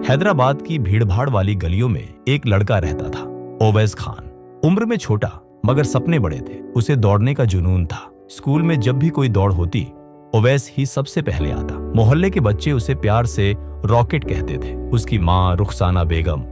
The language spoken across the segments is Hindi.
हैदराबाद की भीड़भाड़ वाली गलियों में एक लड़का रहता था, ओवैस खान। उम्र में छोटा मगर सपने बड़े थे। उसे दौड़ने का जुनून था। स्कूल में जब भी कोई दौड़ होती, ओवैस ही सबसे पहले आता। मोहल्ले के बच्चे उसे प्यार से रॉकेट कहते थे। उसकी माँ रुखसाना बेगम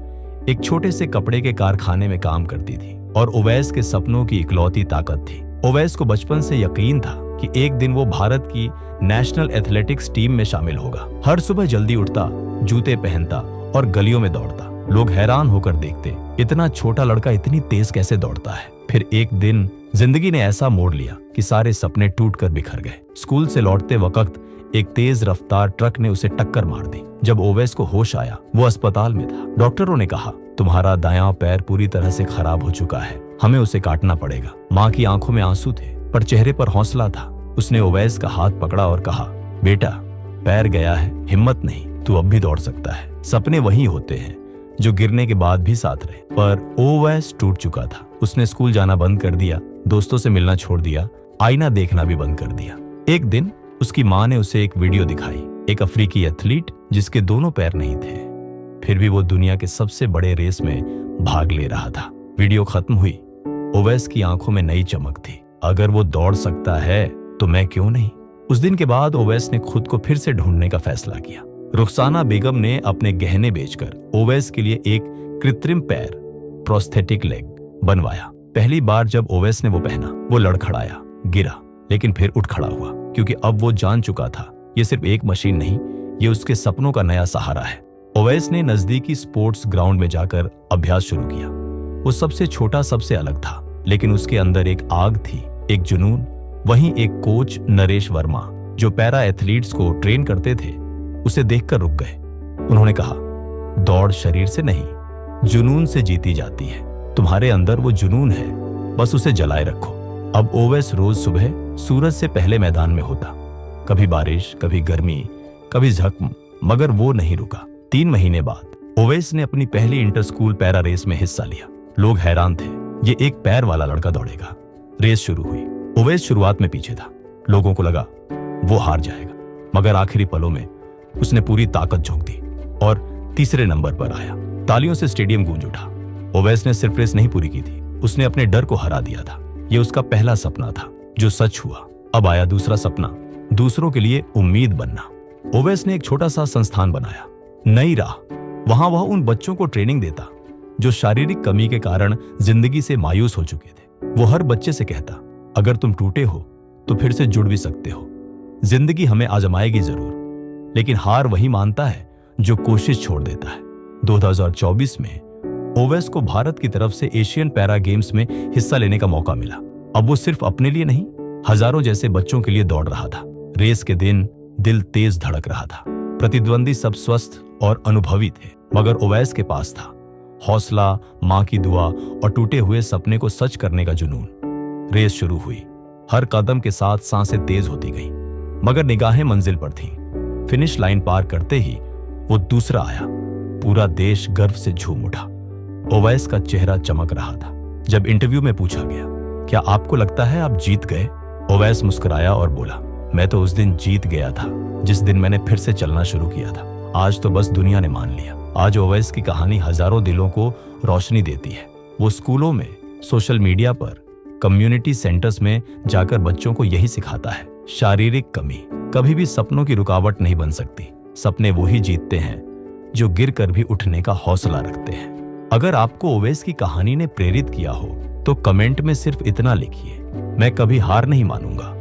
एक छोटे से कपड़े के कारखाने में काम करती थी और ओवैस के सपनों की इकलौती ताकत थी। ओवैस को बचपन से यकीन था कि एक दिन वो भारत की नेशनल एथलेटिक्स टीम में शामिल होगा। हर सुबह जल्दी उठता, जूते पहनता और गलियों में दौड़ता। लोग हैरान होकर देखते, इतना छोटा लड़का इतनी तेज कैसे दौड़ता है। फिर एक दिन जिंदगी ने ऐसा मोड़ लिया कि सारे सपने टूटकर बिखर गए। स्कूल से लौटते वक्त एक तेज रफ्तार ट्रक ने उसे टक्कर मार दी। जब ओवैस को होश आया, वो अस्पताल में था। डॉक्टरों ने कहा, तुम्हारा दायां पैर पूरी तरह से खराब हो चुका है, हमें उसे काटना पड़ेगा। माँ की आंखों में आंसू थे पर चेहरे पर हौसला था। उसने ओवैस का हाथ पकड़ा और कहा, बेटा, पैर गया है, हिम्मत नहीं, तू अब भी दौड़ सकता है। सपने वही होते हैं जो गिरने के बाद भी साथ रहे। पर ओवैस टूट चुका था। उसने स्कूल जाना बंद कर दिया, दोस्तों से मिलना छोड़ दिया, आईना देखना भी बंद कर दिया। एक दिन उसकी माँ ने उसे एक वीडियो दिखाई, एक अफ्रीकी एथलीट जिसके दोनों पैर नहीं थे, फिर भी वो दुनिया के सबसे बड़े रेस में भाग ले रहा था। वीडियो खत्म हुई, ओवैस की आंखों में नई चमक थी। अगर वो दौड़ सकता है तो मैं क्यों नहीं। उस दिन के बाद ओवैस ने खुद को फिर से ढूंढने का फैसला किया। रुखसाना बेगम ने अपने गहने बेचकर ओवैस के लिए एक कृत्रिम पैर, प्रोस्थेटिक लेग बनवाया। पहली बार जब ओवैस ने वो पहना, वो लड़खड़ाया, गिरा, लेकिन फिर उठ खड़ा हुआ, क्योंकि अब वो जान चुका था ये सिर्फ एक मशीन नहीं, ये उसके सपनों का नया सहारा है। ओवैस ने नजदीकी स्पोर्ट्स ग्राउंड में जाकर अभ्यास शुरू किया। वो सबसे छोटा, सबसे अलग था, लेकिन उसके अंदर एक आग थी, एक जुनून। वहीं एक कोच नरेश वर्मा, जो पैरा एथलीट्स को ट्रेन करते थे, उसे देखकर रुक गए। उन्होंने कहा, दौड़ शरीर से नहीं, जुनून से जीती जाती है। तुम्हारे अंदर वो जुनून है, बस उसे जलाए रखो। अब ओवैस रोज सुबह सूरज से पहले मैदान में होता। कभी बारिश, कभी गर्मी, कभी झक्म, मगर वो नहीं रुका। 3 महीने बाद ओवैस ने अपनी पहली इंटर स्कूल पैरा रेस में हिस्सा लिया। लोग हैरान थे, ये एक पैर वाला लड़का दौड़ेगा। रेस शुरू हुई। ओवैस शुरुआत में पीछे था। लोगों को लगा वो हार जाएगा, मगर आखिरी पलों में उसने पूरी ताकत झोंक दी और तीसरे नंबर पर आया। तालियों से स्टेडियम गूंज उठा। ओवैस ने सिर्फ रेस नहीं पूरी की थी, उसने अपने डर को हरा दिया था। ये उसका पहला सपना था जो सच हुआ। अब आया दूसरा सपना, दूसरों के लिए उम्मीद बनना। ओवैस ने एक छोटा सा संस्थान बनाया, नई राह। वहां वह उन बच्चों को ट्रेनिंग देता जो शारीरिक कमी के कारण जिंदगी से मायूस हो चुके थे। वो हर बच्चे से कहता, अगर तुम टूटे हो तो फिर से जुड़ भी सकते हो। जिंदगी हमें आजमाएगी जरूर, लेकिन हार वही मानता है जो कोशिश छोड़ देता है। 2024 में ओवैस को भारत की तरफ से एशियन पैरा गेम्स में हिस्सा लेने का मौका मिला। अब वो सिर्फ अपने लिए नहीं, हजारों जैसे बच्चों के लिए दौड़ रहा था। रेस के दिन दिल तेज धड़क रहा था। प्रतिद्वंदी सब स्वस्थ और अनुभवी थे, मगर ओवैस के पास था हौसला, मां की दुआ और टूटे हुए सपने को सच करने का जुनून। रेस शुरू हुई। हर कदम के साथ सांसें तेज होती गईं, मगर निगाहें मंजिल पर थीं। फिनिश लाइन पार करते ही वो दूसरा आया। पूरा देश गर्व से झूम उठा। ओवैस का चेहरा चमक रहा था। जब इंटरव्यू में पूछा गया, क्या आपको लगता है आप जीत गए, ओवैस मुस्कुराया और बोला, मैं तो उस दिन जीत गया था जिस दिन मैंने फिर से चलना शुरू किया था। आज तो बस दुनिया ने मान लिया। आज ओवैस की कहानी हजारों दिलों को रोशनी देती है। वो स्कूलों में, सोशल मीडिया पर, कम्युनिटी सेंटर्स में जाकर बच्चों को यही सिखाता है, शारीरिक कमी कभी भी सपनों की रुकावट नहीं बन सकती। सपने वो ही जीतते हैं जो गिर कर भी उठने का हौसला रखते हैं। अगर आपको ओवैस की कहानी ने प्रेरित किया हो तो कमेंट में सिर्फ इतना लिखिए, मैं कभी हार नहीं मानूंगा,